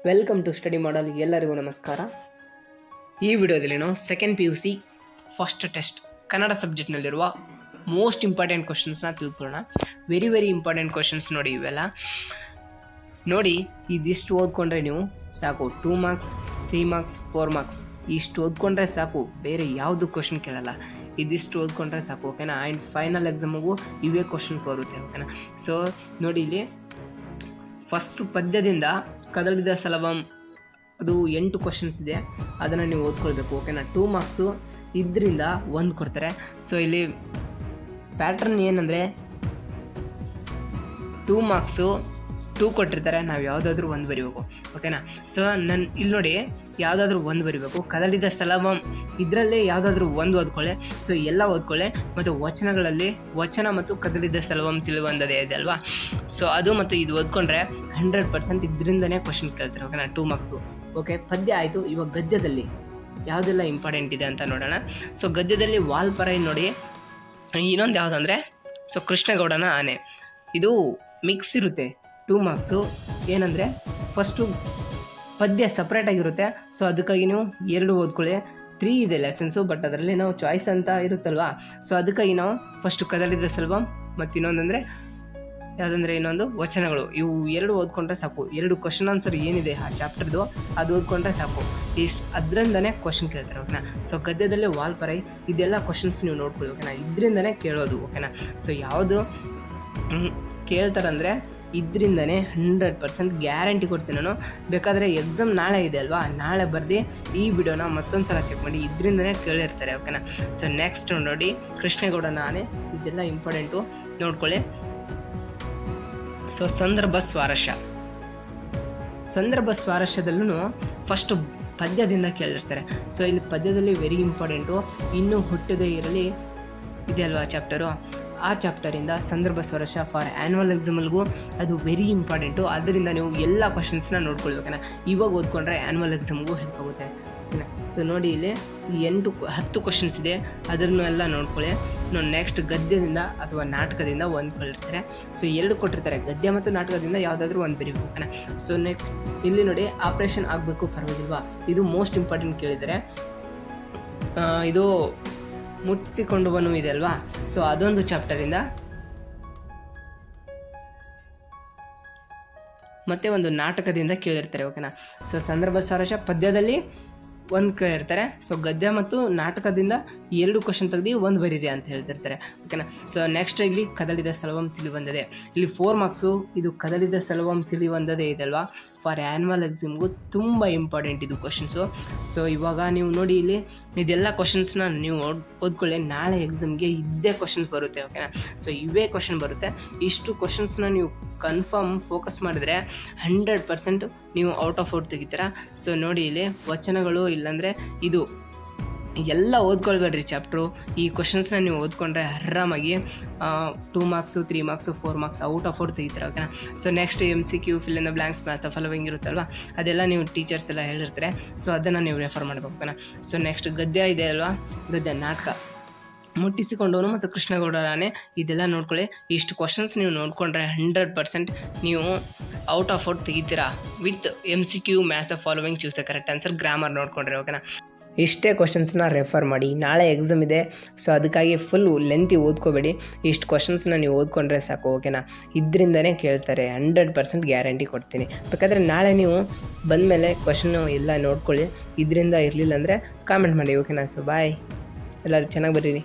Welcome to study ಮಾಡಲ್. ಎಲ್ಲರಿಗೂ ನಮಸ್ಕಾರ. ಈ ವಿಡಿಯೋದಲ್ಲಿ ನಾವು second PUC first test Kannada ಸಬ್ಜೆಕ್ಟ್ನಲ್ಲಿರುವ ಮೋಸ್ಟ್ ಇಂಪಾರ್ಟೆಂಟ್ ಕ್ವಶನ್ಸ್ನ ತಿಳ್ಕೊಳ್ಳೋಣ. ವೆರಿ ಇಂಪಾರ್ಟೆಂಟ್ ಕ್ವಶನ್ಸ್ ನೋಡಿ. ಇವೆಲ್ಲ ನೋಡಿ, ಇದಿಷ್ಟು ಓದ್ಕೊಂಡ್ರೆ ನೀವು ಸಾಕು. 2 ಮಾರ್ಕ್ಸ್ 3 ಮಾರ್ಕ್ಸ್ 4 ಮಾರ್ಕ್ಸ್ ಇಷ್ಟು ಓದ್ಕೊಂಡ್ರೆ ಸಾಕು, ಬೇರೆ ಯಾವುದು ಕ್ವಶನ್ ಕೇಳಲ್ಲ. ಇದಿಷ್ಟು ಓದ್ಕೊಂಡ್ರೆ ಸಾಕು, ಓಕೆನಾ. ಆ್ಯಂಡ್ ಫೈನಲ್ ಎಕ್ಸಾಮಿಗೂ ಇವೇ ಕ್ವಶನ್ ಬರುತ್ತೆ, ಓಕೆನಾ. ಸೊ ನೋಡಿ, ಇಲ್ಲಿ ಫಸ್ಟ್ ಪದ್ಯದಿಂದ ಕದಡಿದ ಸಲವಂ ಅದು 8 ಕ್ವಶನ್ಸ್ ಇದೆ, ಅದನ್ನು ನೀವು ಓದ್ಕೊಳ್ಬೇಕು, ಓಕೆನಾ. 2 ಮಾರ್ಕ್ಸು ಇದರಿಂದ 1 ಕೊಡ್ತಾರೆ. ಸೊ ಇಲ್ಲಿ ಪ್ಯಾಟ್ರನ್ ಏನಂದರೆ 2 ಮಾರ್ಕ್ಸು 2 ಕೊಟ್ಟಿರ್ತಾರೆ, ನಾವು ಯಾವುದಾದ್ರೂ 1 ಬರಿಬೇಕು, ಓಕೆನಾ. ಸೊ ಇಲ್ಲಿ ನೋಡಿ, ಯಾವುದಾದ್ರೂ 1 ಬರಿಬೇಕು. ಕದಡಿದ ಸಲವಂ ಇದರಲ್ಲೇ ಯಾವುದಾದ್ರೂ 1 ಓದ್ಕೊಳ್ಳೆ. ಸೊ ಎಲ್ಲ ಓದ್ಕೊಳ್ಳೆ. ಮತ್ತು ವಚನಗಳಲ್ಲಿ ವಚನ ಮತ್ತು ಕದಡಿದ ಸಲವಂ ತಿಳಿವಂದದೇ ಇದೆ ಅಲ್ವಾ. ಸೊ ಅದು ಮತ್ತು ಇದು ಓದ್ಕೊಂಡ್ರೆ 100% ಇದರಿಂದನೇ ಕ್ವಶನ್ ಕೇಳ್ತಾರೆ, ಓಕೆನಾ. 2 ಮಾರ್ಕ್ಸು. ಓಕೆ, ಪದ್ಯ ಆಯಿತು. ಇವಾಗ ಗದ್ಯದಲ್ಲಿ ಯಾವುದೆಲ್ಲ ಇಂಪಾರ್ಟೆಂಟ್ ಇದೆ ಅಂತ ನೋಡೋಣ. ಸೊ ಗದ್ಯದಲ್ಲಿ ವಾಲ್ಪರೈ ನೋಡಿ. ಇನ್ನೊಂದು ಯಾವುದಂದರೆ ಸೊ ಕೃಷ್ಣಗೌಡನ ಆನೆ. ಇದು ಮಿಕ್ಸ್ ಇರುತ್ತೆ. 2 ಮಾರ್ಕ್ಸು ಏನಂದರೆ ಫಸ್ಟು ಪದ್ಯ ಸಪ್ರೇಟಾಗಿರುತ್ತೆ. ಸೊ ಅದಕ್ಕಾಗಿ ನೀವು 2 ಓದ್ಕೊಳ್ಳಿ. 3 ಇದೆ ಲೆಸನ್ಸು, ಬಟ್ ಅದರಲ್ಲಿ ನಾವು ಚಾಯ್ಸ್ ಅಂತ ಇರುತ್ತಲ್ವಾ. ಸೊ ಅದಕ್ಕಾಗಿ ನಾವು ಫಸ್ಟು ಕದಡಿದ ಸಲವಂ ಮತ್ತು ಇನ್ನೊಂದಂದರೆ ಯಾವುದಂದರೆ ಇನ್ನೊಂದು ವಚನಗಳು. ಇವು 2 ಓದ್ಕೊಂಡ್ರೆ ಸಾಕು. 2 ಕ್ವಶನ್ ಆನ್ಸರ್ ಏನಿದೆ ಆ ಚಾಪ್ಟರ್ದು ಅದು ಓದ್ಕೊಂಡ್ರೆ ಸಾಕು. ಇಷ್ಟು ಅದರಿಂದನೇ ಕ್ವಶನ್ ಕೇಳ್ತಾರೆ, ಓಕೆನಾ. ಸೊ ಗದ್ಯದಲ್ಲೇ ವಾಲ್ಪರೈ ಇದೆಲ್ಲ ಕ್ವಶನ್ಸ್ ನೀವು ನೋಡ್ಕೊಳ್ಳಿ, ಓಕೆನಾ. ಇದರಿಂದನೇ ಕೇಳೋದು, ಓಕೆನಾ. ಸೊ ಯಾವುದು ಕೇಳ್ತಾರಂದರೆ ಇದರಿಂದನೇ 100% ಗ್ಯಾರಂಟಿ ಕೊಡ್ತೀನಿ ನಾನು. ಬೇಕಾದರೆ ಎಕ್ಸಾಮ್ ನಾಳೆ ಇದೆ ಅಲ್ವಾ, ನಾಳೆ ಬರ್ದು ಈ ವಿಡಿಯೋನ ಮತ್ತೊಂದು ಸಲ ಚೆಕ್ ಮಾಡಿ. ಇದರಿಂದನೇ ಕೇಳಿರ್ತಾರೆ, ಓಕೆನಾ. ಸೊ ನೆಕ್ಸ್ಟ್ ನೋಡಿ, ಕೃಷ್ಣೇಗೌಡನ ಆನೆ. ಇದೆಲ್ಲ ಇಂಪಾರ್ಟೆಂಟು, ನೋಡ್ಕೊಳ್ಳಿ. ಸೊ ಸಂದರ್ಭ ಸ್ವಾರಸ್ಯದಲ್ಲೂ ಫಸ್ಟು ಪದ್ಯದಿಂದ ಕೇಳಿರ್ತಾರೆ. ಸೊ ಇಲ್ಲಿ ಪದ್ಯದಲ್ಲಿ ವೆರಿ ಇಂಪಾರ್ಟೆಂಟು. ಇನ್ನೂ ಹುಟ್ಟದೇ ಇರಲಿ ಇದೆ ಅಲ್ವಾ ಚಾಪ್ಟರು, ಆ ಚಾಪ್ಟರಿಂದ ಸಂದರ್ಭ ಸ್ವಾರಸ್ಯ ಫಾರ್ ಆ್ಯನ್ಯುವಲ್ ಎಕ್ಸಾಮಲ್ಗೂ ಅದು ವೆರಿ ಇಂಪಾರ್ಟೆಂಟು. ಅದರಿಂದ ನೀವು ಎಲ್ಲ ಕ್ವಶನ್ಸ್ನ ನೋಡ್ಕೊಳ್ಬೇಕನ್ನ. ಇವಾಗ ಓದ್ಕೊಂಡ್ರೆ ಆ್ಯನ್ಯುವಲ್ ಎಕ್ಸಾಮ್ಗೂ ಹೆಲ್ಪ್ ಆಗುತ್ತೆ, ಓಕೆನಾ. ಸೊ ನೋಡಿ, ಇಲ್ಲಿ 10 ಕ್ವಶನ್ಸ್ ಇದೆ, ಅದನ್ನೆಲ್ಲ ನೋಡ್ಕೊಳ್ಳಿ. ನೆಕ್ಸ್ಟ್ ಗದ್ಯದಿಂದ ಅಥವಾ ನಾಟಕದಿಂದ 1 ಕೊಟ್ಟಿರ್ತಾರೆ. ಸೊ 2 ಕೊಟ್ಟಿರ್ತಾರೆ, ಗದ್ಯ ಮತ್ತು ನಾಟಕದಿಂದ ಯಾವುದಾದ್ರೂ 1 ಬರೀಬೇಕು, ಓಕೆನಾ. ಸೊ ನೆಕ್ಸ್ಟ್ ಇಲ್ಲಿ ನೋಡಿ, ಆಪ್ರೇಷನ್ ಆಗಬೇಕು ಪರವಾಗಿಲ್ವಾ, ಇದು ಮೋಸ್ಟ್ ಇಂಪಾರ್ಟೆಂಟ್ ಕೇಳಿದ್ದಾರೆ. ಇದು ಮುಚ್ಚಿಕೊಂಡುವನು ಇದೆ ಅಲ್ವಾ. ಸೊ ಅದೊಂದು ಚಾಪ್ಟರಿಂದ ಮತ್ತೆ ಒಂದು ನಾಟಕದಿಂದ ಕೇಳಿರ್ತಾರೆ, ಓಕೆನಾ. ಸೊ ಸಂದರ್ಭ ಸ್ವಾರಸ್ಯ ಪದ್ಯದಲ್ಲಿ 1 ಕೇಳಿರ್ತಾರೆ. ಸೊ ಗದ್ಯ ಮತ್ತು ನಾಟಕದಿಂದ 2 ಕ್ವಶನ್ ತೆಗೆದು 1 ಬರೀರಿ ಅಂತ ಹೇಳ್ತಿರ್ತಾರೆ, ಓಕೆನಾ. ಸೊ ನೆಕ್ಸ್ಟ್ ಇಲ್ಲಿ ಕದಡಿದ ಸಲವಂ ತಿಳಿವಂದದೆ. ಇಲ್ಲಿ 4 ಮಾರ್ಕ್ಸು ಇದು ಕದಡಿದ ಸಲವಂ ತಿಳಿವಂದದೆ ಇದೆ ಅಲ್ವಾ. ಫಾರ್ ಆ್ಯನ್ಯುವಲ್ ಎಕ್ಸಾಮ್ಗೂ ತುಂಬ ಇಂಪಾರ್ಟೆಂಟ್ ಇದು ಕ್ವಶನ್ಸು. ಸೊ ಇವಾಗ ನೀವು ನೋಡಿ, ಇಲ್ಲಿ ಇದೆಲ್ಲ ಕ್ವಶನ್ಸ್ನ ನೀವು ಓದ್ಕೊಳ್ಳಿ. ನಾಳೆ ಎಕ್ಸಾಮ್ಗೆ ಇದ್ದೇ ಕ್ವಶನ್ಸ್ ಬರುತ್ತೆ, ಓಕೆನಾ. ಸೊ ಇವೇ ಕ್ವಶನ್ ಬರುತ್ತೆ. ಇಷ್ಟು ಕ್ವಶನ್ಸ್ನ ನೀವು ಕನ್ಫರ್ಮ್ ಫೋಕಸ್ ಮಾಡಿದರೆ 100% ನೀವು ಔಟ್ ಆಫ್ ಔಟ್ ತೆಗಿತೀರಾ. ಸೊ ನೋಡಿ, ಇಲ್ಲಿ ವಚನಗಳು ಇಲ್ಲಾಂದರೆ ಇದು ಎಲ್ಲ ಓದ್ಕೊಳ್ಬೇಡ್ರಿ ಚಾಪ್ಟ್ರು. ಈ ಕ್ವಶನ್ಸ್ನ ನೀವು ಓದ್ಕೊಂಡ್ರೆ ಆರಾಮಾಗಿ 2 marks 3 marks 4 marks out of out ತೆಗಿತೀರಾ, ಓಕೆನಾ. So next MCQ fill in the blanks match the following ಇರುತ್ತಲ್ವ, ಅದೆಲ್ಲ ನೀವು ಟೀಚರ್ಸ್ ಎಲ್ಲ ಹೇಳಿರ್ತಾರೆ. ಸೊ ಅದನ್ನು ನೀವು ರೆಫರ್ ಮಾಡಬೇಕು, ಓಕೆನಾ. ಸೊ ನೆಕ್ಸ್ಟ್ ಗದ್ಯ ಇದೆ ಅಲ್ವಾ, ಗದ್ಯ ನಾಟಕ ಮುಟ್ಟಿಸಿಕೊಂಡವನು ಮತ್ತು ಕೃಷ್ಣಗೌಡರ ಆನೆ. ಇದೆಲ್ಲ ನೋಡ್ಕೊಳ್ಳಿ. ಇಷ್ಟು ಕ್ವಶನ್ಸ್ ನೀವು ನೋಡಿಕೊಂಡ್ರೆ 100% ನೀವು ಔಟ್ ಆಫ್ ಔಟ್ ತೆಗಿತೀರಾ. With MCQ match the following choose the correct answer, grammar ನೋಡ್ಕೊಂಡ್ರೆ, ಓಕೆನಾ. ಇಷ್ಟೇ ಕ್ವಶನ್ಸ್ನ ರೆಫರ್ ಮಾಡಿ. ನಾಳೆ ಎಕ್ಸಾಮ್ ಇದೆ, ಸೊ ಅದಕ್ಕಾಗಿ ಫುಲ್ ಲೆಂತಿ ಓದ್ಕೋಬೇಡಿ. ಇಷ್ಟು ಕ್ವಶನ್ಸ್ನ ನೀವು ಓದ್ಕೊಂಡ್ರೆ ಸಾಕು, ಓಕೆನಾ. ಇದರಿಂದನೇ ಕೇಳ್ತಾರೆ, 100% ಗ್ಯಾರಂಟಿ ಕೊಡ್ತೀನಿ. ಬೇಕಾದರೆ ನಾಳೆ ನೀವು ಬಂದಮೇಲೆ ಕ್ವಶನ್ನು ಎಲ್ಲ ನೋಡ್ಕೊಳ್ಳಿ. ಇದರಿಂದ ಇರಲಿಲ್ಲ ಅಂದರೆ ಕಾಮೆಂಟ್ ಮಾಡಿ, ಓಕೆನಾ. ಸೊ ಬಾಯ್, ಎಲ್ಲರೂ ಚೆನ್ನಾಗಿ ಬರೀರಿ.